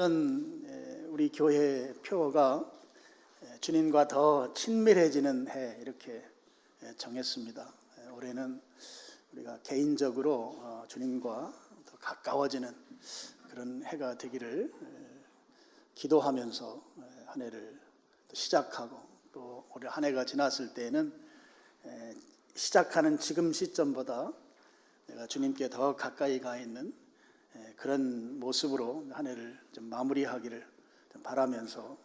우리 교회 표어가 주님과 더 친밀해지는 해 이렇게 정했습니다. 올해는 우리가 개인적으로 주님과 더 가까워지는 그런 해가 되기를 기도하면서 한 해를 시작하고, 또 올해 한 해가 지났을 때에는 시작하는 지금 시점보다 내가 주님께 더 가까이 가 있는 그런 모습으로 한 해를 좀 마무리하기를 좀 바라면서,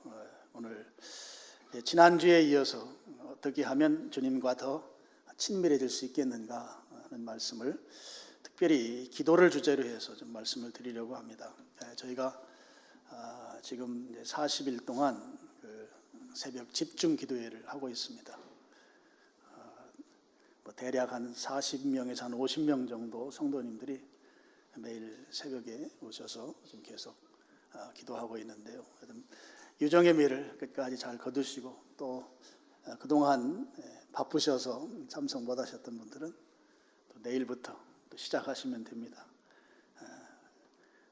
오늘 지난주에 이어서 어떻게 하면 주님과 더 친밀해질 수 있겠는가 하는 말씀을, 특별히 기도를 주제로 해서 좀 말씀을 드리려고 합니다. 저희가 지금 40일 동안 새벽 집중 기도회를 하고 있습니다. 대략 한 40명에서 한 50명 정도 성도님들이 매일 새벽에 오셔서 좀 계속 기도하고 있는데요. 유정의 미를 끝까지 잘 거두시고, 또 그동안 바쁘셔서 참석 못 하셨던 분들은 또 내일부터 또 시작하시면 됩니다.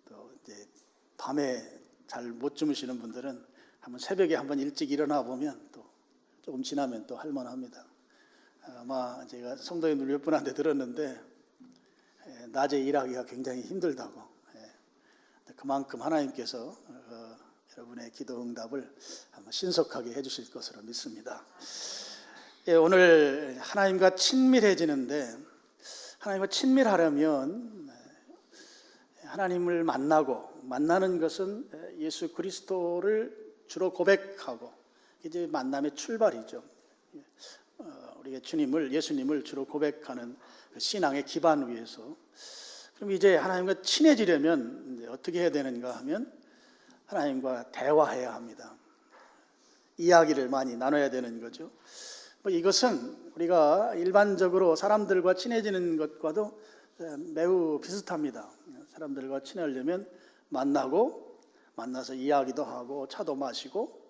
또 이제 밤에 잘 못 주무시는 분들은 한번 새벽에 한번 일찍 일어나 보면 또 조금 지나면 또 할만합니다. 아마 제가 성도님들 몇 분한테 들었는데 낮에 일하기가 굉장히 힘들다고. 그만큼 하나님께서 여러분의 기도 응답을 한번 신속하게 해주실 것으로 믿습니다. 오늘 하나님과 친밀해지는데, 하나님과 친밀하려면 하나님을 만나는 것은 예수 그리스도를 주로 고백하고, 이제 만남의 출발이죠. 우리가 예수님을 주로 고백하는 신앙의 기반 위에서, 그럼 이제 하나님과 친해지려면 이제 어떻게 해야 되는가 하면 하나님과 대화해야 합니다. 이야기를 많이 나눠야 되는 거죠. 이것은 우리가 일반적으로 사람들과 친해지는 것과도 매우 비슷합니다. 사람들과 친하려면 만나서 이야기도 하고, 차도 마시고,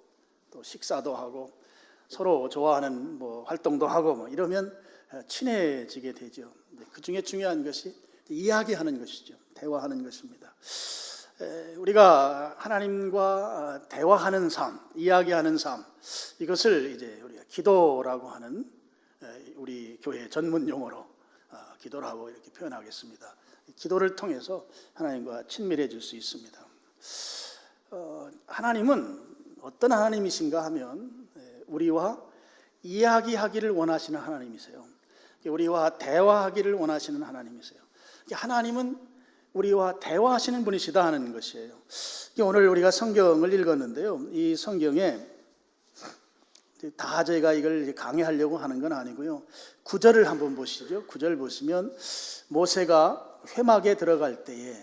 또 식사도 하고, 서로 좋아하는 활동도 하고 이러면 친해지게 되죠. 그 중에 중요한 것이 이야기하는 것이죠. 대화하는 것입니다. 우리가 하나님과 대화하는 삶, 이야기하는 삶, 이것을 이제 우리가 기도라고 하는, 우리 교회 전문 용어로 기도라고 이렇게 표현하겠습니다. 기도를 통해서 하나님과 친밀해질 수 있습니다. 하나님은 어떤 하나님이신가 하면 우리와 이야기하기를 원하시는 하나님이세요. 우리와 대화하기를 원하시는 하나님이세요. 하나님은 우리와 대화하시는 분이시다 하는 것이에요. 오늘 우리가 성경을 읽었는데요. 이 성경에 다 저희가 이걸 강의하려고 하는 건 아니고요. 9절을 한번 보시죠. 9절 보시면 모세가 회막에 들어갈 때에,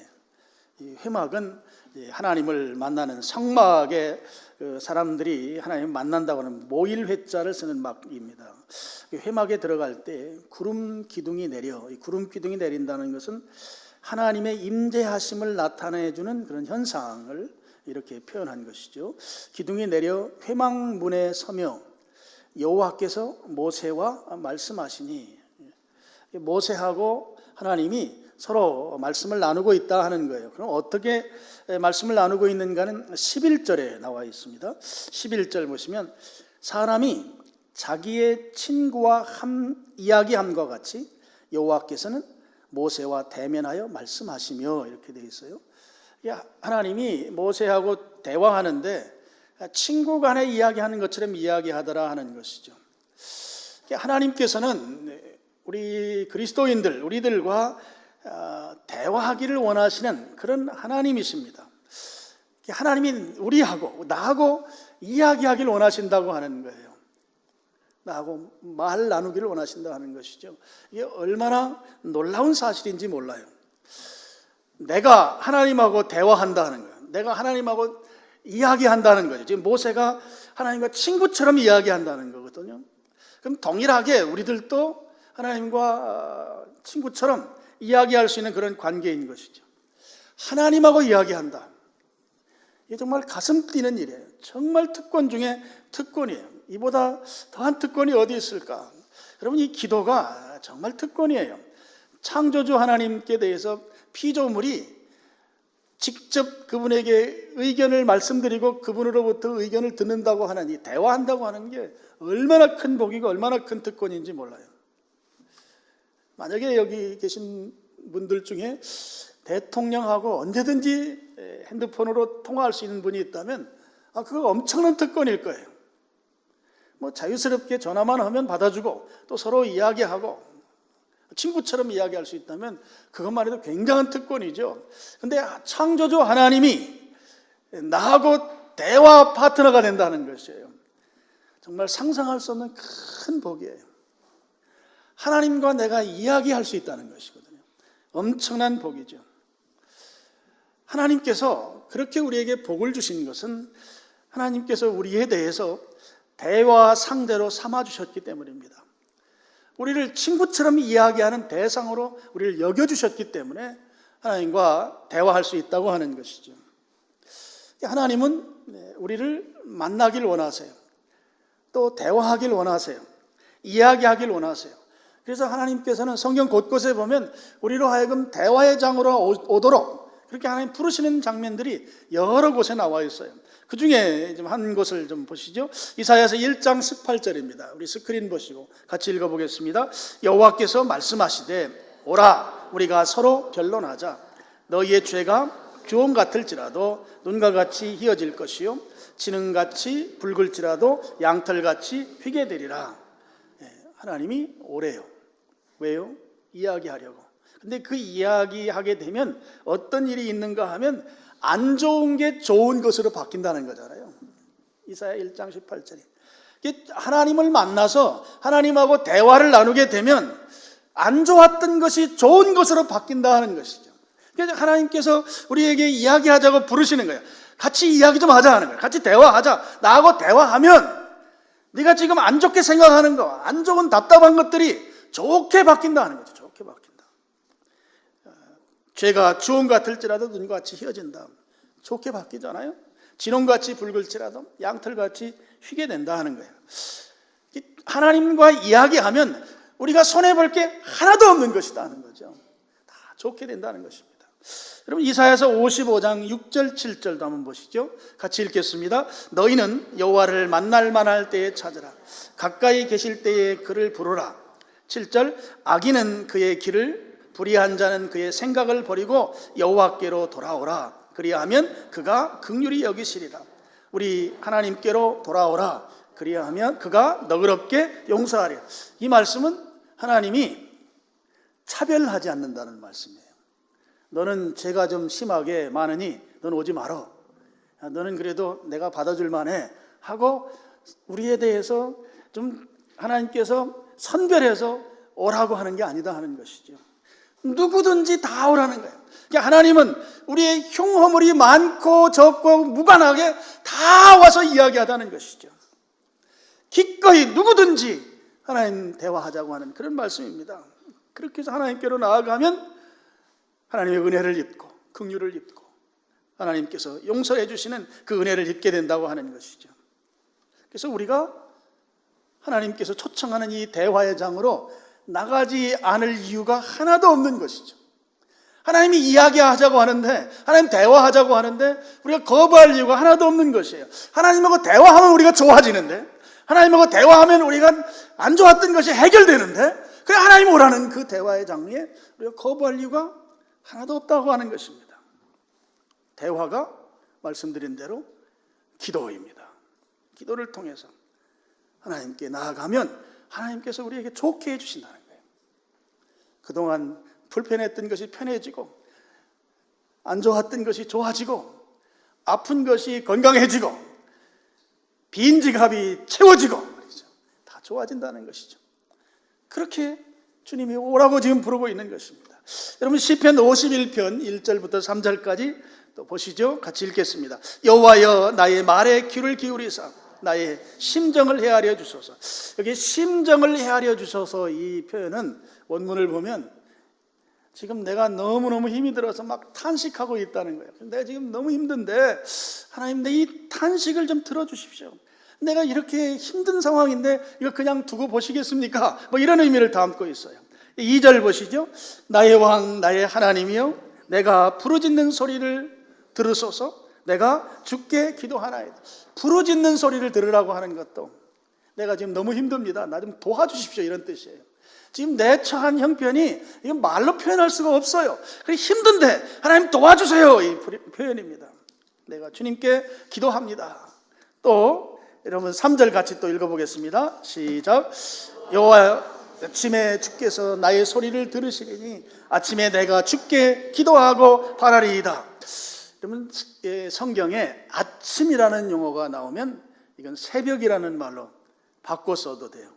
이 회막은 하나님을 만나는 성막에 사람들이 하나님을 만난다고 하는 모일회자를 쓰는 막입니다. 회막에 들어갈 때 구름 기둥이 내려, 이 구름 기둥이 내린다는 것은 하나님의 임재하심을 나타내주는 그런 현상을 이렇게 표현한 것이죠. 기둥이 내려 회막문에 서며 여호와께서 모세와 말씀하시니, 모세하고 하나님이 서로 말씀을 나누고 있다 하는 거예요. 그럼 어떻게 말씀을 나누고 있는가는 11절에 나와 있습니다. 11절 보시면 사람이 자기의 친구와 이야기함과 같이 여호와께서는 모세와 대면하여 말씀하시며, 이렇게 되어 있어요. 하나님이 모세하고 대화하는데 친구 간에 이야기하는 것처럼 이야기하더라 하는 것이죠. 하나님께서는 우리 그리스도인들, 우리들과 대화하기를 원하시는 그런 하나님이십니다. 하나님이 나하고 이야기하기를 원하신다고 하는 거예요. 나하고 말 나누기를 원하신다고 하는 것이죠. 이게 얼마나 놀라운 사실인지 몰라요. 내가 하나님하고 대화한다는 거예요. 내가 하나님하고 이야기한다는 거죠. 지금 모세가 하나님과 친구처럼 이야기한다는 거거든요. 그럼 동일하게 우리들도 하나님과 친구처럼 이야기할 수 있는 그런 관계인 것이죠. 하나님하고 이야기한다. 이게 정말 가슴 뛰는 일이에요. 정말 특권 중에 특권이에요. 이보다 더한 특권이 어디 있을까? 여러분, 이 기도가 정말 특권이에요. 창조주 하나님께 대해서 피조물이 직접 그분에게 의견을 말씀드리고 그분으로부터 의견을 듣는다고 하는 이 대화한다고 하는 게 얼마나 큰 복이고 얼마나 큰 특권인지 몰라요. 만약에 여기 계신 분들 중에 대통령하고 언제든지 핸드폰으로 통화할 수 있는 분이 있다면 그거 엄청난 특권일 거예요. 뭐 자유스럽게 전화만 하면 받아주고 또 서로 이야기하고 친구처럼 이야기할 수 있다면 그것만 해도 굉장한 특권이죠. 근데 창조주 하나님이 나하고 대화 파트너가 된다는 것이에요. 정말 상상할 수 없는 큰 복이에요. 하나님과 내가 이야기할 수 있다는 것이거든요. 엄청난 복이죠. 하나님께서 그렇게 우리에게 복을 주신 것은 하나님께서 우리에 대해서 대화 상대로 삼아주셨기 때문입니다. 우리를 친구처럼 이야기하는 대상으로 우리를 여겨주셨기 때문에 하나님과 대화할 수 있다고 하는 것이죠. 하나님은 우리를 만나길 원하세요. 또 대화하길 원하세요. 이야기하길 원하세요. 그래서 하나님께서는 성경 곳곳에 보면 우리로 하여금 대화의 장으로 오도록 그렇게 하나님 부르시는 장면들이 여러 곳에 나와 있어요. 그 중에 한 곳을 좀 보시죠. 이사야서 1장 18절입니다. 우리 스크린 보시고 같이 읽어보겠습니다. 여호와께서 말씀하시되 오라 우리가 서로 변론하자. 너희의 죄가 주홍 같을지라도 눈과 같이 희어질 것이요 진흥같이 붉을지라도 양털같이 휘게 되리라. 하나님이 오래요. 왜요? 이야기하려고. 근데 그 이야기하게 되면 어떤 일이 있는가 하면 안 좋은 게 좋은 것으로 바뀐다는 거잖아요. 이사야 1장 18절이. 하나님을 만나서 하나님하고 대화를 나누게 되면 안 좋았던 것이 좋은 것으로 바뀐다 하는 것이죠. 그래서 하나님께서 우리에게 이야기하자고 부르시는 거예요. 같이 이야기 좀 하자 하는 거예요. 같이 대화하자. 나하고 대화하면 네가 지금 안 좋게 생각하는 거, 안 좋은 답답한 것들이 좋게 바뀐다 하는 거죠. 좋게 바뀐다. 죄가 주홍 같을지라도 눈같이 휘어진다. 좋게 바뀌잖아요. 진홍같이 붉을지라도 양털같이 휘게 된다 하는 거예요. 하나님과 이야기하면 우리가 손해볼 게 하나도 없는 것이다 하는 거죠. 다 좋게 된다는 것입니다. 여러분 이사야서 55장 6절 7절도 한번 보시죠. 같이 읽겠습니다. 너희는 여호와를 만날 만할 때에 찾으라. 가까이 계실 때에 그를 부르라. 7절 악인은 그의 길을 불의한 자는 그의 생각을 버리고 여호와께로 돌아오라. 그리하면 그가 긍휼히 여기시리라. 우리 하나님께로 돌아오라. 그리하면 그가 너그럽게 용서하리라. 이 말씀은 하나님이 차별하지 않는다는 말씀이에요. 너는 죄가 좀 심하게 많으니 너는 오지 말어. 너는 그래도 내가 받아줄 만해 하고 우리에 대해서 좀 하나님께서 선별해서 오라고 하는 게 아니다 하는 것이죠. 누구든지 다 오라는 거예요. 그러니까 하나님은 우리의 흉허물이 많고 적고 무관하게 다 와서 이야기하다는 것이죠. 기꺼이 누구든지 하나님 대화하자고 하는 그런 말씀입니다. 그렇게 해서 하나님께로 나아가면 하나님의 은혜를 입고 긍휼을 입고 하나님께서 용서해 주시는 그 은혜를 입게 된다고 하는 것이죠. 그래서 우리가 하나님께서 초청하는 이 대화의 장으로 나가지 않을 이유가 하나도 없는 것이죠. 하나님이 이야기하자고 하는데 하나님 대화하자고 하는데 우리가 거부할 이유가 하나도 없는 것이에요. 하나님하고 대화하면 우리가 좋아지는데 하나님하고 대화하면 우리가 안 좋았던 것이 해결되는데 그래 하나님 오라는 그 대화의 장르에 우리가 거부할 이유가 하나도 없다고 하는 것입니다. 대화가 말씀드린 대로 기도입니다. 기도를 통해서 하나님께 나아가면 하나님께서 우리에게 좋게 해주신다는 거예요. 그동안 불편했던 것이 편해지고 안 좋았던 것이 좋아지고 아픈 것이 건강해지고 빈 지갑이 채워지고 다 좋아진다는 것이죠. 그렇게 주님이 오라고 지금 부르고 있는 것입니다. 여러분 시편 51편 1절부터 3절까지 또 보시죠. 같이 읽겠습니다. 여호와여 나의 말에 귀를 기울이사 나의 심정을 헤아려 주소서. 여기 심정을 헤아려 주소서 이 표현은 원문을 보면 지금 내가 너무너무 힘이 들어서 막 탄식하고 있다는 거예요. 내가 지금 너무 힘든데 하나님 내 이 탄식을 좀 들어주십시오. 내가 이렇게 힘든 상황인데 이거 그냥 두고 보시겠습니까? 뭐 이런 의미를 담고 있어요. 2절 보시죠. 나의 왕 나의 하나님이여 내가 부르짖는 소리를 들으소서. 내가 주께 기도하나이다. 부르짖는 소리를 들으라고 하는 것도 내가 지금 너무 힘듭니다. 나 좀 도와주십시오, 이런 뜻이에요. 지금 내 처한 형편이 이건 말로 표현할 수가 없어요. 그래 힘든데 하나님 도와주세요, 이 표현입니다. 내가 주님께 기도합니다. 또 여러분 3절 같이 또 읽어보겠습니다. 시작. 여호와 아침에 주께서 나의 소리를 들으시리니 아침에 내가 주께 기도하고 바라리이다. 여러분 성경에 아침이라는 용어가 나오면 이건 새벽이라는 말로 바꿔 써도 돼요.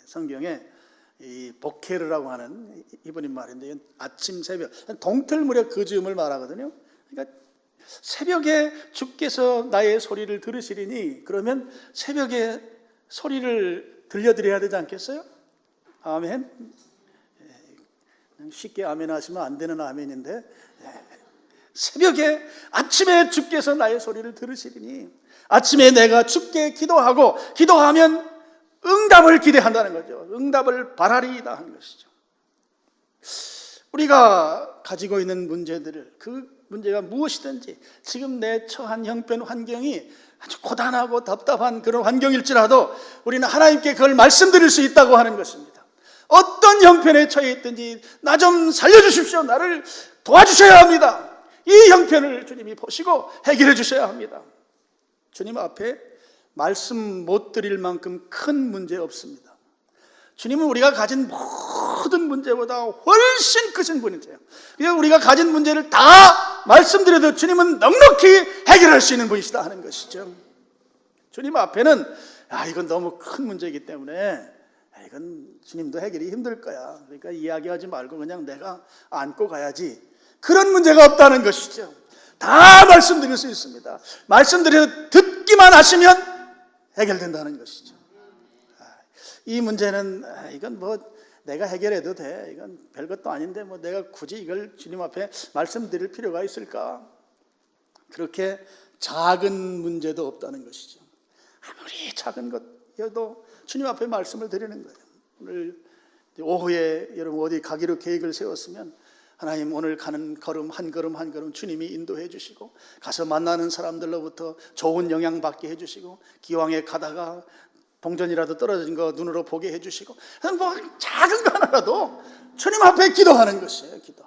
성경에 이 보케르라고 하는 이브리 말인데 아침 새벽 동틀 무렵 그 즈음을 말하거든요. 그러니까 새벽에 주께서 나의 소리를 들으시리니 그러면 새벽에 소리를 들려드려야 되지 않겠어요? 아멘. 쉽게 아멘 하시면 안 되는 아멘인데 새벽에 아침에 주께서 나의 소리를 들으시리니 아침에 내가 주께 기도하고 기도하면 응답을 기대한다는 거죠. 응답을 바라리이다 하는 것이죠. 우리가 가지고 있는 문제들을 그 문제가 무엇이든지 지금 내 처한 형편 환경이 아주 고단하고 답답한 그런 환경일지라도 우리는 하나님께 그걸 말씀드릴 수 있다고 하는 것입니다. 어떤 형편에 처해 있든지 나 좀 살려주십시오. 나를 도와주셔야 합니다. 이 형편을 주님이 보시고 해결해 주셔야 합니다. 주님 앞에 말씀 못 드릴 만큼 큰 문제 없습니다. 주님은 우리가 가진 모든 문제보다 훨씬 크신 분이세요. 그래서 우리가 가진 문제를 다 말씀드려도 주님은 넉넉히 해결할 수 있는 분이시다 하는 것이죠. 주님 앞에는 이건 너무 큰 문제이기 때문에 이건 주님도 해결이 힘들 거야. 그러니까 이야기하지 말고 그냥 내가 안고 가야지. 그런 문제가 없다는 것이죠. 다 말씀드릴 수 있습니다. 말씀드려 듣기만 하시면 해결된다는 것이죠. 이 문제는 이건 뭐 내가 해결해도 돼. 이건 별것도 아닌데 뭐 내가 굳이 이걸 주님 앞에 말씀드릴 필요가 있을까? 그렇게 작은 문제도 없다는 것이죠. 아무리 작은 것이어도 주님 앞에 말씀을 드리는 거예요. 오늘 오후에 여러분 어디 가기로 계획을 세웠으면 하나님 오늘 가는 걸음 한 걸음 한 걸음 주님이 인도해 주시고 가서 만나는 사람들로부터 좋은 영향 받게 해주시고 기왕에 가다가 동전이라도 떨어진 거 눈으로 보게 해주시고 뭐 작은 거 하나라도 주님 앞에 기도하는 것이에요. 기도.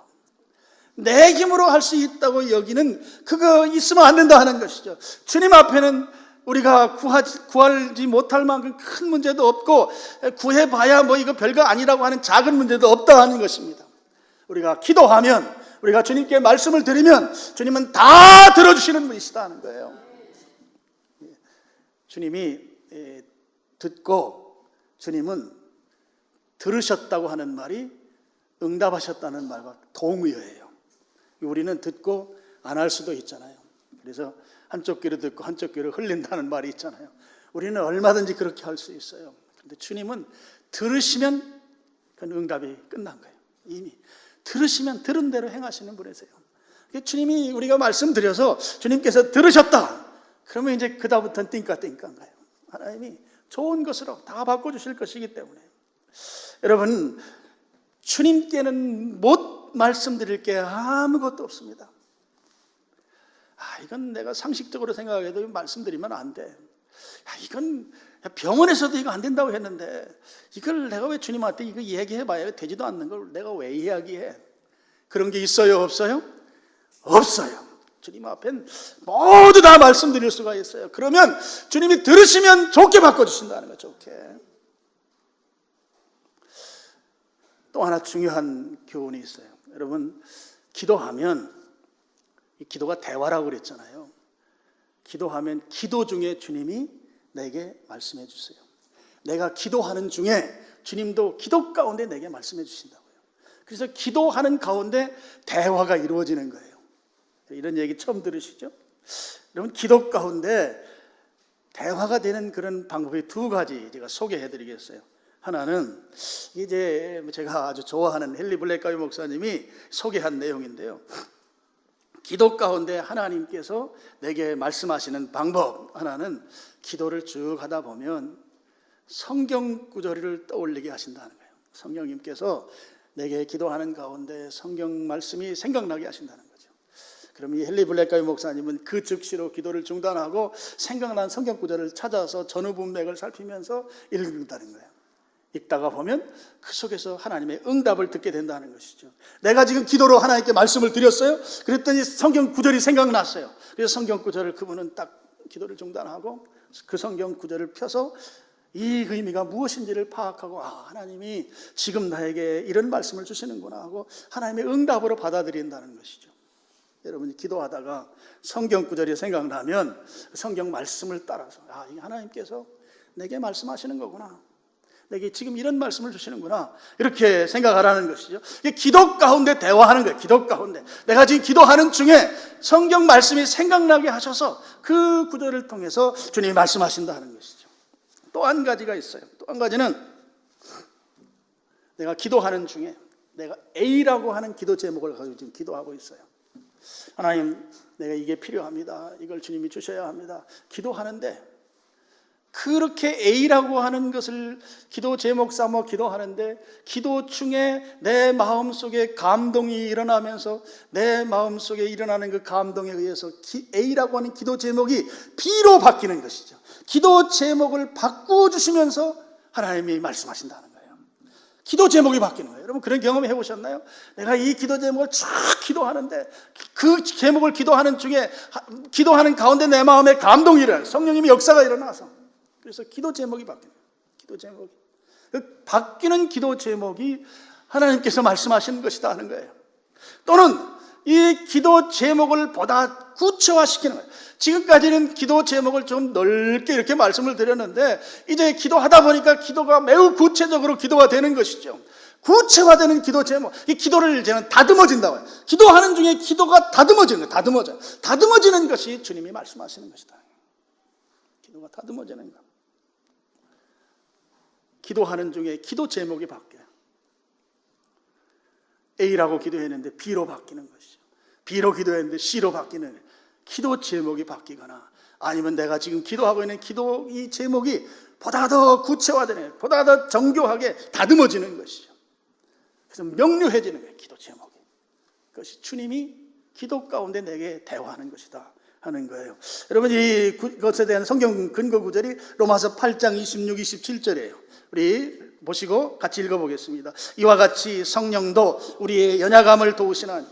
내 힘으로 할 수 있다고 여기는 그거 있으면 안 된다 하는 것이죠. 주님 앞에는 우리가 구하지 못할 만큼 큰 문제도 없고 구해봐야 뭐 이거 별거 아니라고 하는 작은 문제도 없다 하는 것입니다. 우리가 기도하면 우리가 주님께 말씀을 드리면 주님은 다 들어주시는 분이시다 하는 거예요. 주님이 듣고 주님은 들으셨다고 하는 말이 응답하셨다는 말과 동의어예요. 우리는 듣고 안 할 수도 있잖아요. 그래서 한쪽 귀로 듣고 한쪽 귀로 흘린다는 말이 있잖아요. 우리는 얼마든지 그렇게 할 수 있어요. 그런데 주님은 들으시면 그 응답이 끝난 거예요. 이미 들으시면 들은 대로 행하시는 분이세요. 주님이 우리가 말씀드려서 주님께서 들으셨다. 그러면 이제 그다음부터는 띵까띵까인 거예요. 하나님이 좋은 것으로 다 바꿔주실 것이기 때문에 여러분 주님께는 못 말씀드릴 게 아무것도 없습니다. 이건 내가 상식적으로 생각해도 말씀드리면 안 돼. 이건 병원에서도 이거 안 된다고 했는데 이걸 내가 왜 주님한테 이거 얘기해봐야 되지도 않는 걸 내가 왜 이야기해? 그런 게 있어요? 없어요? 없어요. 주님 앞엔 모두 다 말씀드릴 수가 있어요. 그러면 주님이 들으시면 좋게 바꿔주신다는 거죠. 좋게. 또 하나 중요한 교훈이 있어요. 여러분 기도하면 이 기도가 대화라고 그랬잖아요. 기도하면 기도 중에 주님이 내게 말씀해 주세요. 내가 기도하는 중에 주님도 기도 가운데 내게 말씀해 주신다고요. 그래서 기도하는 가운데 대화가 이루어지는 거예요. 이런 얘기 처음 들으시죠? 여러분 기도 가운데 대화가 되는 그런 방법이 두 가지 제가 소개해 드리겠어요. 하나는 이제 제가 아주 좋아하는 헨리 블랙가이 목사님이 소개한 내용인데요. 기도 가운데 하나님께서 내게 말씀하시는 방법 하나는 기도를 쭉 하다 보면 성경 구절을 떠올리게 하신다는 거예요. 성령님께서 내게 기도하는 가운데 성경 말씀이 생각나게 하신다는 거죠. 그럼 이 헨리 블랙가이 목사님은 그 즉시로 기도를 중단하고 생각난 성경 구절을 찾아서 전후 문맥을 살피면서 읽는다는 거예요. 읽다가 보면 그 속에서 하나님의 응답을 듣게 된다는 것이죠. 내가 지금 기도로 하나님께 말씀을 드렸어요. 그랬더니 성경 구절이 생각났어요. 그래서 성경 구절을 그분은 딱 기도를 중단하고 그 성경 구절을 펴서 이 의미가 무엇인지를 파악하고, 하나님이 지금 나에게 이런 말씀을 주시는구나 하고 하나님의 응답으로 받아들인다는 것이죠. 여러분이 기도하다가 성경 구절이 생각나면 성경 말씀을 따라서 이 하나님께서 내게 말씀하시는 거구나, 내게 지금 이런 말씀을 주시는구나, 이렇게 생각하라는 것이죠. 기도 가운데 대화하는 거예요. 기도 가운데 내가 지금 기도하는 중에 성경 말씀이 생각나게 하셔서 그 구절을 통해서 주님이 말씀하신다는 것이죠. 또 한 가지가 있어요. 또 한 가지는 내가 기도하는 중에 내가 A라고 하는 기도 제목을 가지고 지금 기도하고 있어요. 하나님, 내가 이게 필요합니다. 이걸 주님이 주셔야 합니다. 기도하는데 그렇게 A라고 하는 것을 기도 제목 삼아 기도하는데 기도 중에 내 마음속에 감동이 일어나면서 내 마음속에 일어나는 그 감동에 의해서 A라고 하는 기도 제목이 B로 바뀌는 것이죠. 기도 제목을 바꾸어 주시면서 하나님이 말씀하신다는 거예요. 기도 제목이 바뀌는 거예요. 여러분 그런 경험 해보셨나요? 내가 이 기도 제목을 쫙 기도하는데 그 제목을 기도하는 중에 기도하는 가운데 내 마음에 감동이 일어나요. 성령님이 역사가 일어나서 그래서 기도 제목이 바뀌는 거예요. 기도 제목이 바뀌는 기도 제목이 하나님께서 말씀하시는 것이다 하는 거예요. 또는 이 기도 제목을 보다 구체화시키는 거예요. 지금까지는 기도 제목을 좀 넓게 이렇게 말씀을 드렸는데 이제 기도하다 보니까 기도가 매우 구체적으로 기도가 되는 것이죠. 구체화되는 기도 제목, 이 기도를 이제는 다듬어진다고 해요. 기도하는 중에 기도가 다듬어지는 거예요. 다듬어지는 것이 주님이 말씀하시는 것이다. 기도가 다듬어지는 것. 기도하는 중에 기도 제목이 바뀌어요. A라고 기도했는데 B로 바뀌는 것이죠. B로 기도했는데 C로 바뀌는 거예요. 기도 제목이 바뀌거나 아니면 내가 지금 기도하고 있는 기도 이 제목이 보다 더 구체화되는, 보다 더 정교하게 다듬어지는 것이죠. 그래서 명료해지는 거예요. 기도 제목이. 그것이 주님이 기도 가운데 내게 대화하는 것이다 하는 거예요. 여러분 이것에 대한 성경 근거 구절이 로마서 8장 26, 27절이에요. 우리 보시고 같이 읽어보겠습니다. 이와 같이 성령도 우리의 연약함을 도우시나니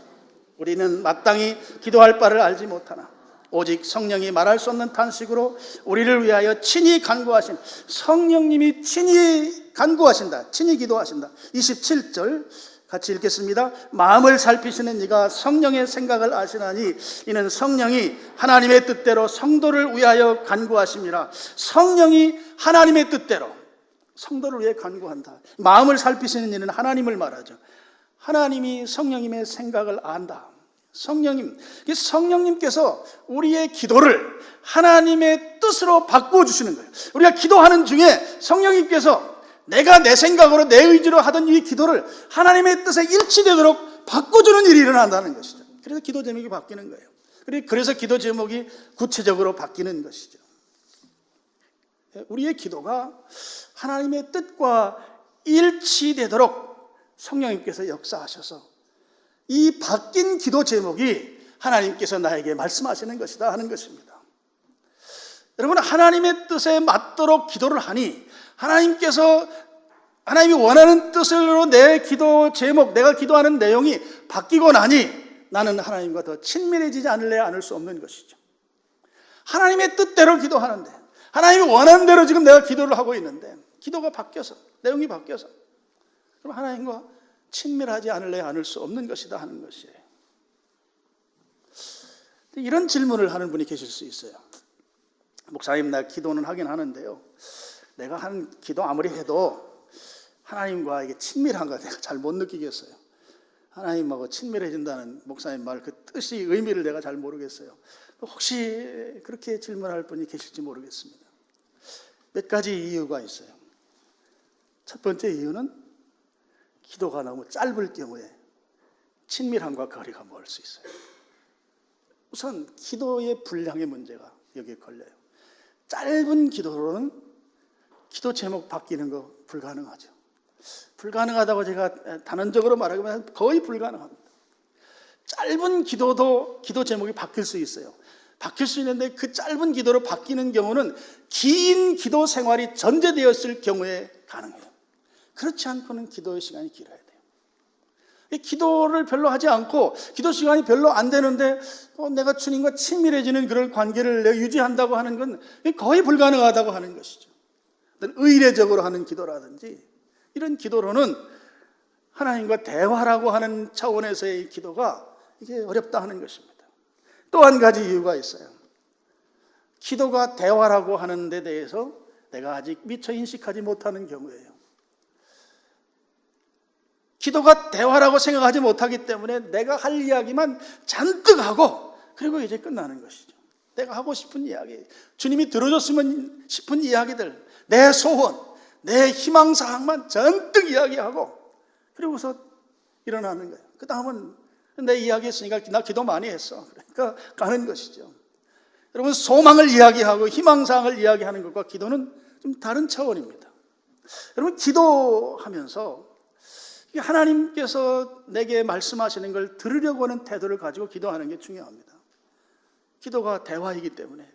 우리는 마땅히 기도할 바를 알지 못하나 오직 성령이 말할 수 없는 탄식으로 우리를 위하여 친히 간구하신, 성령님이 친히 간구하신다, 친히 기도하신다. 27절 같이 읽겠습니다. 마음을 살피시는 이가 성령의 생각을 아시나니 이는 성령이 하나님의 뜻대로 성도를 위하여 간구하심이라. 성령이 하나님의 뜻대로 성도를 위해 간구한다. 마음을 살피시는 이는 하나님을 말하죠. 하나님이 성령님의 생각을 안다. 성령님께서 우리의 기도를 하나님의 뜻으로 바꾸어 주시는 거예요. 우리가 기도하는 중에 성령님께서 내가 내 생각으로 내 의지로 하던 이 기도를 하나님의 뜻에 일치되도록 바꿔주는 일이 일어난다는 것이죠. 그래서 기도 제목이 바뀌는 거예요. 그래서 기도 제목이 구체적으로 바뀌는 것이죠. 우리의 기도가 하나님의 뜻과 일치되도록 성령님께서 역사하셔서 이 바뀐 기도 제목이 하나님께서 나에게 말씀하시는 것이다 하는 것입니다. 여러분, 하나님의 뜻에 맞도록 기도를 하니 하나님이 원하는 뜻으로 내 기도 제목, 내가 기도하는 내용이 바뀌고 나니 나는 하나님과 더 친밀해지지 않을 수 없는 것이죠. 하나님의 뜻대로 기도하는데, 하나님이 원하는 대로 지금 내가 기도를 하고 있는데 기도가 바뀌어서, 내용이 바뀌어서 그럼 하나님과 친밀하지 않을 수 없는 것이다 하는 것이에요. 이런 질문을 하는 분이 계실 수 있어요. 목사님, 나 기도는 하긴 하는데요, 내가 하는 기도 아무리 해도 하나님과 이게 친밀한가 내가 잘 못 느끼겠어요. 하나님하고 친밀해진다는 목사님 말 그 뜻이, 의미를 내가 잘 모르겠어요. 혹시 그렇게 질문할 분이 계실지 모르겠습니다. 몇 가지 이유가 있어요. 첫 번째 이유는 기도가 너무 짧을 경우에 친밀함과 거리가 멀 수 있어요. 우선 기도의 분량의 문제가 여기에 걸려요. 짧은 기도로는 기도 제목 바뀌는 거 불가능하죠. 불가능하다고 제가 단언적으로 말하기보다는 거의 불가능합니다. 짧은 기도도 기도 제목이 바뀔 수 있어요. 바뀔 수 있는데 그 짧은 기도로 바뀌는 경우는 긴 기도 생활이 전제되었을 경우에 가능해요. 그렇지 않고는 기도의 시간이 길어야 돼요. 기도를 별로 하지 않고 기도 시간이 별로 안 되는데 내가 주님과 친밀해지는 그런 관계를 내가 유지한다고 하는 건 거의 불가능하다고 하는 것이죠. 의례적으로 하는 기도라든지 이런 기도로는 하나님과 대화라고 하는 차원에서의 기도가 이게 어렵다 하는 것입니다. 또 한 가지 이유가 있어요. 기도가 대화라고 하는 데 대해서 내가 아직 미처 인식하지 못하는 경우예요. 기도가 대화라고 생각하지 못하기 때문에 내가 할 이야기만 잔뜩 하고 그리고 이제 끝나는 것이죠. 내가 하고 싶은 이야기, 주님이 들어줬으면 싶은 이야기들, 내 소원, 내 희망사항만 잔뜩 이야기하고 그리고서 일어나는 거예요. 그 다음은 내 이야기했으니까 나 기도 많이 했어. 그러니까 가는 것이죠. 여러분, 소망을 이야기하고 희망사항을 이야기하는 것과 기도는 좀 다른 차원입니다. 여러분, 기도하면서 하나님께서 내게 말씀하시는 걸 들으려고 하는 태도를 가지고 기도하는 게 중요합니다. 기도가 대화이기 때문에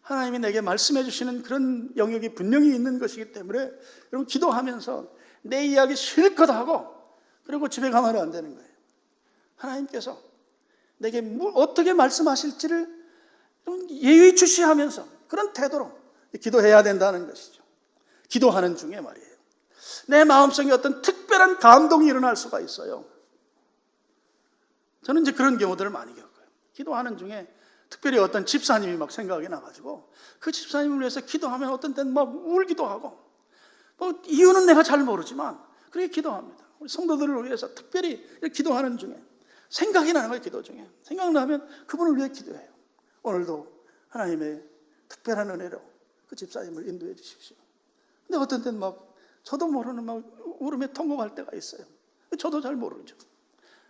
하나님이 내게 말씀해 주시는 그런 영역이 분명히 있는 것이기 때문에 여러분, 기도하면서 내 이야기 실컷 하고 그리고 집에 가면 안 되는 거예요. 하나님께서 내게 어떻게 말씀하실지를 예의주시하면서 그런 태도로 기도해야 된다는 것이죠. 기도하는 중에 말이에요, 내 마음속에 어떤 특별한 감동이 일어날 수가 있어요. 저는 이제 그런 경우들을 많이 겪어요. 기도하는 중에 특별히 어떤 집사님이 막 생각이 나가지고 그 집사님을 위해서 기도하면 어떤 때는 막 울기도 하고, 이유는 내가 잘 모르지만 그렇게 기도합니다. 우리 성도들을 위해서 특별히 기도하는 중에 생각이 나는 거예요. 기도 중에 생각나면 그분을 위해 기도해요. 오늘도 하나님의 특별한 은혜로 그 집사님을 인도해 주십시오. 근데 어떤 때는 막 저도 모르는 막 울음에 통곡할 때가 있어요. 저도 잘 모르죠.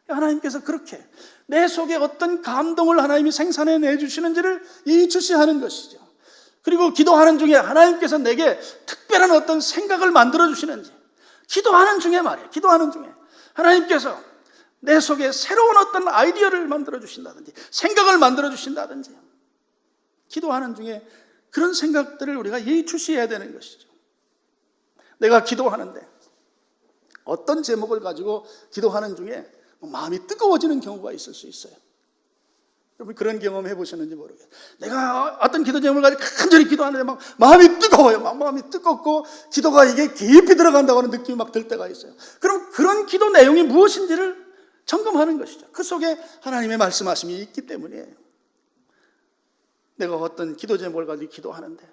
하나님께서 그렇게 내 속에 어떤 감동을 하나님이 생산해 내주시는지를 이주시하는 것이죠. 그리고 기도하는 중에 하나님께서 내게 특별한 어떤 생각을 만들어 주시는지, 기도하는 중에 말이에요, 기도하는 중에 하나님께서 내 속에 새로운 어떤 아이디어를 만들어 주신다든지 생각을 만들어 주신다든지, 기도하는 중에 그런 생각들을 우리가 예의주시해야 되는 것이죠. 내가 기도하는데 어떤 제목을 가지고 기도하는 중에 마음이 뜨거워지는 경우가 있을 수 있어요. 여러분, 그런 경험 해보셨는지 모르겠어요. 내가 어떤 기도 제목을 가지고 간절히 기도하는데 막 마음이 뜨거워요. 막 마음이 뜨겁고 기도가 이게 깊이 들어간다고 하는 느낌이 막 들 때가 있어요. 그럼 그런 기도 내용이 무엇인지를 점검하는 것이죠. 그 속에 하나님의 말씀하심이 있기 때문이에요. 내가 어떤 기도 제목을 가지고 기도하는데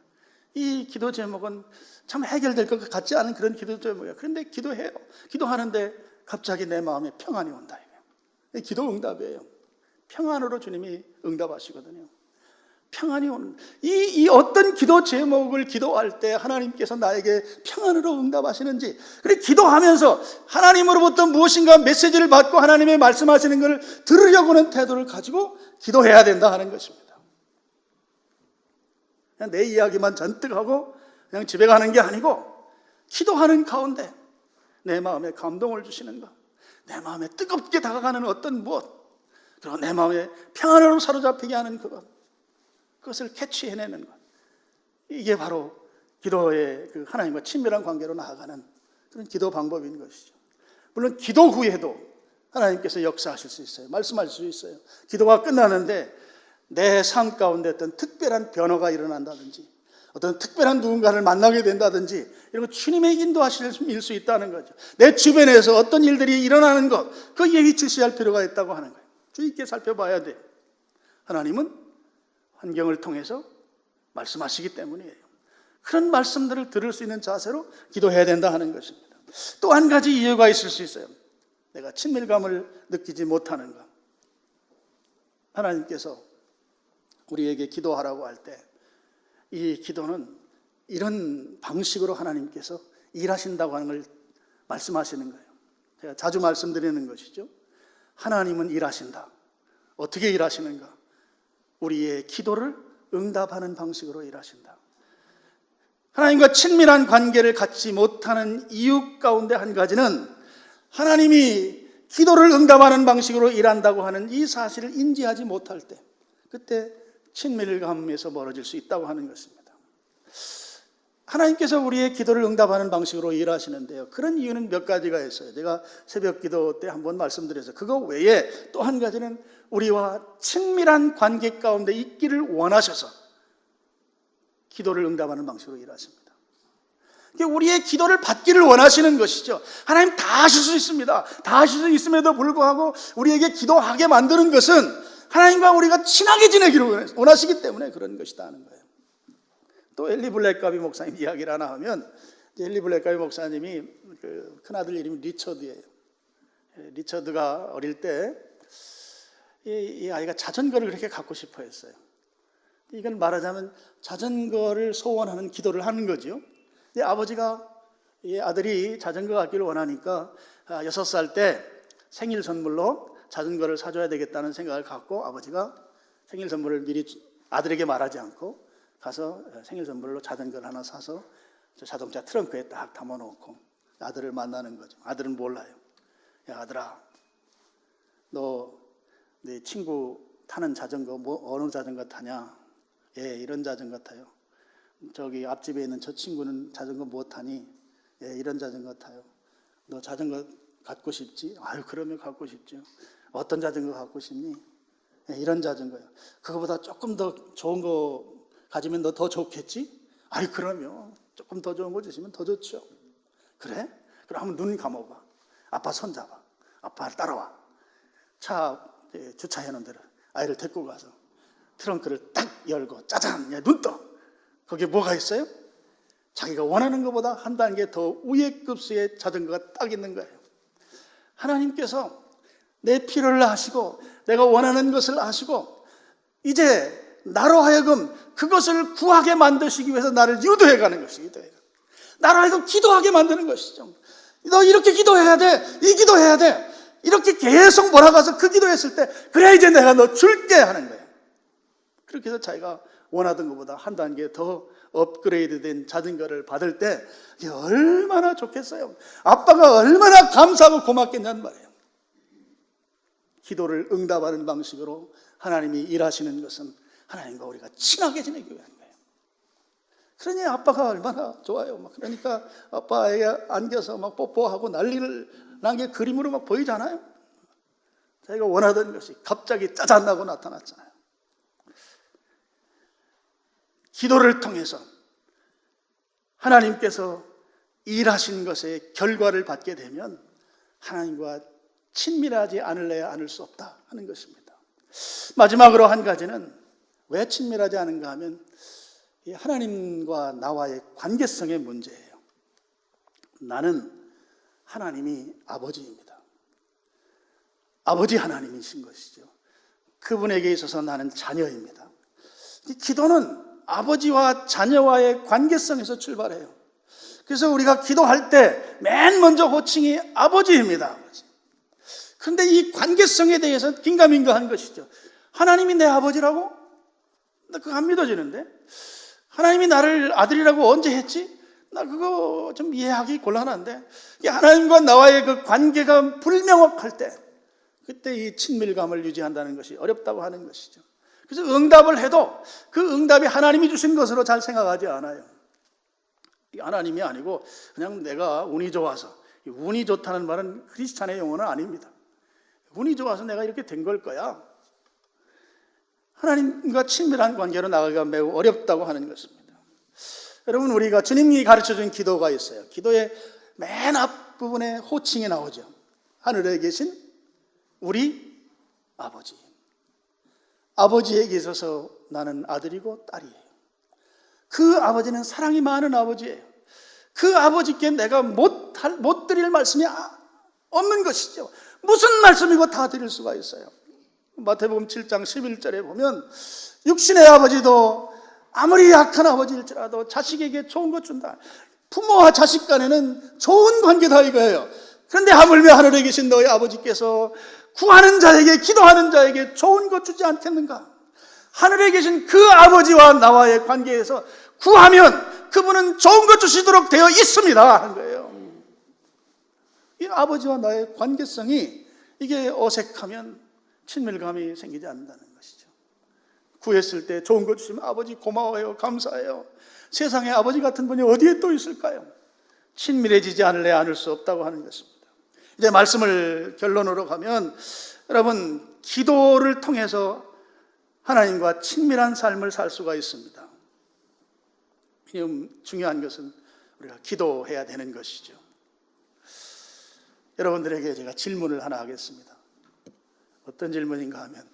이 기도 제목은 참 해결될 것 같지 않은 그런 기도 제목이에요. 그런데 기도해요. 기도하는데 갑자기 내 마음에 평안이 온다. 기도 응답이에요. 평안으로 주님이 응답하시거든요. 평안이 오는, 이 어떤 기도 제목을 기도할 때 하나님께서 나에게 평안으로 응답하시는지, 그리고 기도하면서 하나님으로부터 무엇인가 메시지를 받고 하나님의 말씀하시는 것을 들으려고 하는 태도를 가지고 기도해야 된다 하는 것입니다. 그냥 내 이야기만 잔뜩 하고 그냥 집에 가는 게 아니고, 기도하는 가운데 내 마음에 감동을 주시는 것, 내 마음에 뜨겁게 다가가는 어떤 무엇, 그리고 내 마음에 평안으로 사로잡히게 하는 그것을 캐치해내는 것, 이게 바로 기도의 그 하나님과 친밀한 관계로 나아가는 그런 기도 방법인 것이죠. 물론 기도 후에도 하나님께서 역사하실 수 있어요. 말씀하실 수 있어요. 기도가 끝나는데 내 삶 가운데 어떤 특별한 변화가 일어난다든지, 어떤 특별한 누군가를 만나게 된다든지, 이런 거 주님의 인도하실 수 있다는 거죠. 내 주변에서 어떤 일들이 일어나는 것, 그 예의주시할 필요가 있다고 하는 거예요. 주의 있게 살펴봐야 돼요. 하나님은 환경을 통해서 말씀하시기 때문이에요. 그런 말씀들을 들을 수 있는 자세로 기도해야 된다 하는 것입니다. 또 한 가지 이유가 있을 수 있어요. 내가 친밀감을 느끼지 못하는 것. 하나님께서 우리에게 기도하라고 할 때 이 기도는 이런 방식으로 하나님께서 일하신다고 하는 걸 말씀하시는 거예요. 제가 자주 말씀드리는 것이죠. 하나님은 일하신다. 어떻게 일하시는가? 우리의 기도를 응답하는 방식으로 일하신다. 하나님과 친밀한 관계를 갖지 못하는 이유 가운데 한 가지는 하나님이 기도를 응답하는 방식으로 일한다고 하는 이 사실을 인지하지 못할 때, 그때 친밀감에서 멀어질 수 있다고 하는 것입니다. 하나님께서 우리의 기도를 응답하는 방식으로 일하시는데요, 그런 이유는 몇 가지가 있어요. 제가 새벽 기도 때 한번 말씀드렸어요. 그거 외에 또 한 가지는 우리와 친밀한 관계 가운데 있기를 원하셔서 기도를 응답하는 방식으로 일하십니다. 우리의 기도를 받기를 원하시는 것이죠. 하나님 다 하실 수 있습니다. 다 하실 수 있음에도 불구하고 우리에게 기도하게 만드는 것은 하나님과 우리가 친하게 지내기를 원하시기 때문에 그런 것이다 하는 거예요. 또 엘리 블랙가비 목사님 이야기를 하나 하면, 엘리 블랙가비 목사님이 그 큰아들 이름이 리처드예요. 리처드가 어릴 때 이 아이가 자전거를 그렇게 갖고 싶어 했어요. 이건 말하자면 자전거를 소원하는 기도를 하는 거죠. 아버지가 이 아들이 자전거 갖기를 원하니까 6살 때 생일 선물로 자전거를 사줘야 되겠다는 생각을 갖고 아버지가 생일 선물을 미리 아들에게 말하지 않고 가서 생일 선물로 자전거를 하나 사서 자동차 트렁크에 딱 담아놓고 아들을 만나는 거죠. 아들은 몰라요. 야 아들아, 너 네 친구 타는 자전거 어느 자전거 타냐? 예, 이런 자전거 타요. 저기 앞집에 있는 저 친구는 자전거 못 타니? 예, 이런 자전거 타요. 너 자전거 갖고 싶지? 아유, 그러면 갖고 싶죠. 어떤 자전거 갖고 싶니? 예, 이런 자전거요. 그거보다 조금 더 좋은 거 가지면 너 더 좋겠지? 아유, 그러면 조금 더 좋은 거 주시면 더 좋죠. 그래? 그럼 한번 눈 감아봐. 아빠 손 잡아. 아빠 따라와. 차 주차해 놓은 데를 아이를 데리고 가서 트렁크를 딱 열고 짜잔! 야, 눈 떠! 거기에 뭐가 있어요? 자기가 원하는 것보다 한 단계 더 위의 급수의 자전거가 딱 있는 거예요. 하나님께서 내 필요를 아시고 내가 원하는 것을 아시고 이제 나로 하여금 그것을 구하게 만드시기 위해서 나를 유도해 가는 것이기도 해요. 나로 하여금 기도하게 만드는 것이죠. 너 이렇게 기도해야 돼. 이 기도해야 돼. 이렇게 계속 몰아가서 그 기도했을 때 그래 이제 내가 너 줄게 하는 거예요. 그렇게 해서 자기가 원하던 것보다 한 단계 더 업그레이드된 자전거를 받을 때 이게 얼마나 좋겠어요. 아빠가 얼마나 감사하고 고맙겠냐는 말이에요. 기도를 응답하는 방식으로 하나님이 일하시는 것은 하나님과 우리가 친하게 지내기 위한 거예요. 그러니 아빠가 얼마나 좋아요. 그러니까 아빠에게 안겨서 막 뽀뽀하고 난리를 난 게 그림으로 막 보이잖아요. 자기가 원하던 것이 갑자기 짜잔 하고 나타났잖아요. 기도를 통해서 하나님께서 일하신 것의 결과를 받게 되면 하나님과 친밀하지 않을래야 않을 수 없다 하는 것입니다. 마지막으로 한 가지는 왜 친밀하지 않은가 하면 하나님과 나와의 관계성의 문제예요. 나는 하나님이 아버지입니다. 아버지 하나님이신 것이죠. 그분에게 있어서 나는 자녀입니다. 기도는 아버지와 자녀와의 관계성에서 출발해요. 그래서 우리가 기도할 때 맨 먼저 호칭이 아버지입니다. 아버지. 그런데 이 관계성에 대해서 긴가민가한 것이죠. 하나님이 내 아버지라고? 나 그거 안 믿어지는데? 하나님이 나를 아들이라고 언제 했지? 나 그거 좀 이해하기 곤란한데? 하나님과 나와의 그 관계가 불명확할 때 그때 이 친밀감을 유지한다는 것이 어렵다고 하는 것이죠. 그래서 응답을 해도 그 응답이 하나님이 주신 것으로 잘 생각하지 않아요. 하나님이 아니고 그냥 내가 운이 좋아서, 운이 좋다는 말은 크리스찬의 용어는 아닙니다. 운이 좋아서 내가 이렇게 된 걸 거야. 하나님과 친밀한 관계로 나가기가 매우 어렵다고 하는 것입니다. 여러분, 우리가 주님이 가르쳐준 기도가 있어요. 기도의 맨 앞부분에 호칭이 나오죠. 하늘에 계신 우리 아버지. 아버지에게 있어서 나는 아들이고 딸이에요. 그 아버지는 사랑이 많은 아버지예요. 그 아버지께 내가 못 드릴 말씀이 없는 것이죠. 무슨 말씀이고 다 드릴 수가 있어요. 마태복음 7장 11절에 보면 육신의 아버지도 아무리 약한 아버지일지라도 자식에게 좋은 것 준다. 부모와 자식 간에는 좋은 관계다 이거예요. 그런데 하물며 하늘에 계신 너희 아버지께서 구하는 자에게, 기도하는 자에게 좋은 것 주지 않겠는가? 하늘에 계신 그 아버지와 나와의 관계에서 구하면 그분은 좋은 것 주시도록 되어 있습니다 하는 거예요. 이 아버지와 나의 관계성이 이게 어색하면 친밀감이 생기지 않는다는 것이죠. 구했을 때 좋은 거 주시면 아버지 고마워요, 감사해요. 세상에 아버지 같은 분이 어디에 또 있을까요? 친밀해지지 않을 수 없다고 하는 것입니다. 이제 말씀을 결론으로 가면, 여러분, 기도를 통해서 하나님과 친밀한 삶을 살 수가 있습니다. 중요한 것은 우리가 기도해야 되는 것이죠. 여러분들에게 제가 질문을 하나 하겠습니다. 어떤 질문인가 하면,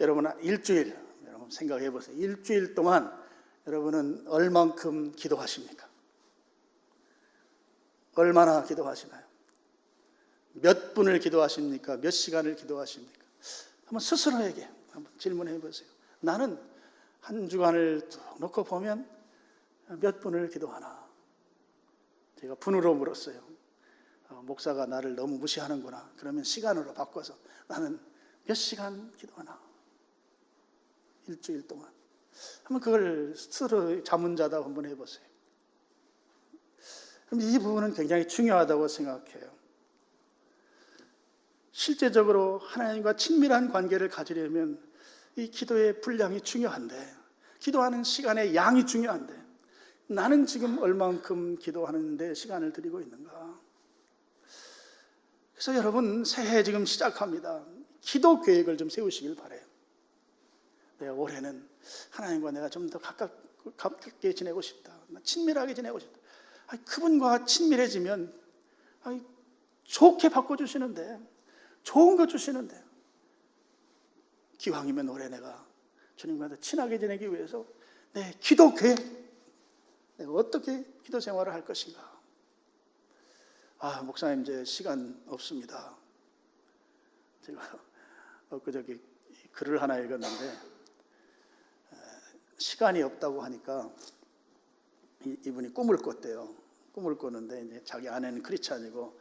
여러분 일주일, 여러분 생각해 보세요. 일주일 동안 여러분은 얼만큼 기도하십니까? 얼마나 기도하시나요? 몇 분을 기도하십니까? 몇 시간을 기도하십니까? 한번 스스로에게 한번 질문해 보세요. 나는 한 주간을 놓고 보면 몇 분을 기도하나? 제가 분으로 물었어요. 목사가 나를 너무 무시하는구나. 그러면 시간으로 바꿔서 나는 몇 시간 기도하나? 일주일 동안. 한번 그걸 스스로 자문자답 한번 해보세요. 그럼 이 부분은 굉장히 중요하다고 생각해요. 실제적으로 하나님과 친밀한 관계를 가지려면 이 기도의 분량이 중요한데, 기도하는 시간의 양이 중요한데, 나는 지금 얼만큼 기도하는데 시간을 들이고 있는가? 그래서 여러분, 새해 지금 시작합니다. 기도 계획을 좀 세우시길 바라요. 내가 올해는 하나님과 내가 좀 더 가깝게 지내고 싶다. 친밀하게 지내고 싶다. 그분과 친밀해지면 좋게 바꿔주시는데, 좋은 거 주시는데, 기왕이면 올해 내가 주님과 더 친하게 지내기 위해서 내 기도 계획, 내가 어떻게 기도 생활을 할 것인가? 목사님 이제 시간 없습니다. 제가 엊그저께 글을 하나 읽었는데, 시간이 없다고 하니까 이분이 꿈을 꿨대요. 꿈을 꿨는데 이제 자기 아내는 크리스찬이고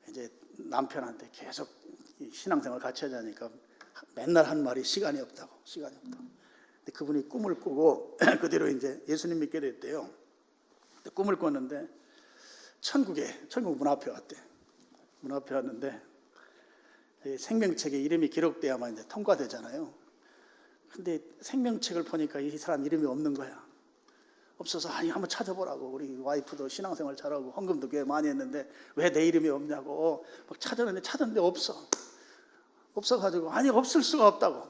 이제 남편한테 계속 신앙생활 같이 하자니까 맨날 한 말이 시간이 없다고. 근데 그분이 꿈을 꾸고 그대로 이제 예수님 믿게 됐대요. 꿈을 꿨는데 천국 문 앞에 왔대. 문 앞에 왔는데 생명책에 이름이 기록돼야만 이제 통과되잖아요. 근데 생명책을 보니까 이 사람 이름이 없는 거야. 없어서 한번 찾아보라고. 우리 와이프도 신앙생활 잘하고 헌금도 꽤 많이 했는데 왜 내 이름이 없냐고 막 찾았는데 없어가지고 없을 수가 없다고.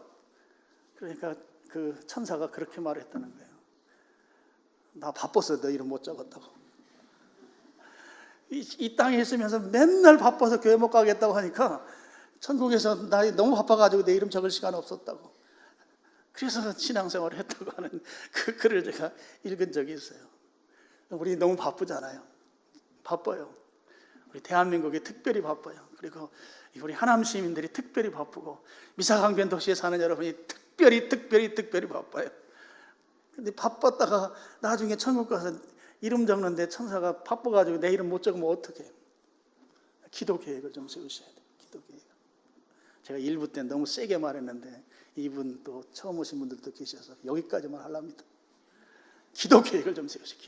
그러니까 그 천사가 그렇게 말했다는 거예요. 나 바빠서 너 이름 못 적었다고. 이 땅에 있으면서 맨날 바빠서 교회 못 가겠다고 하니까 천국에서 나 너무 바빠가지고 내 이름 적을 시간 없었다고. 그래서 신앙생활을 했다고 하는 그 글을 제가 읽은 적이 있어요. 우리 너무 바쁘잖아요. 바빠요. 우리 대한민국이 특별히 바빠요. 그리고 우리 하남 시민들이 특별히 바쁘고 미사강변 도시에 사는 여러분이 특별히 바빠요. 근데 바빴다가 나중에 천국 가서 이름 적는데 천사가 바빠가지고 내 이름 못 적으면 어떡해? 기도 계획을 좀 세우셔야 돼요. 기도 계획. 제가 1부 때 너무 세게 말했는데 2분 또 처음 오신 분들도 계셔서 여기까지만 하랍니다. 기도 계획을 좀 세우세요.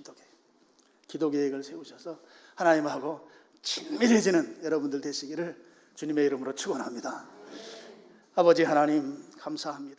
기도 계획을 세우셔서 하나님하고 친밀해지는 여러분들 되시기를 주님의 이름으로 축원합니다. 아버지 하나님 감사합니다.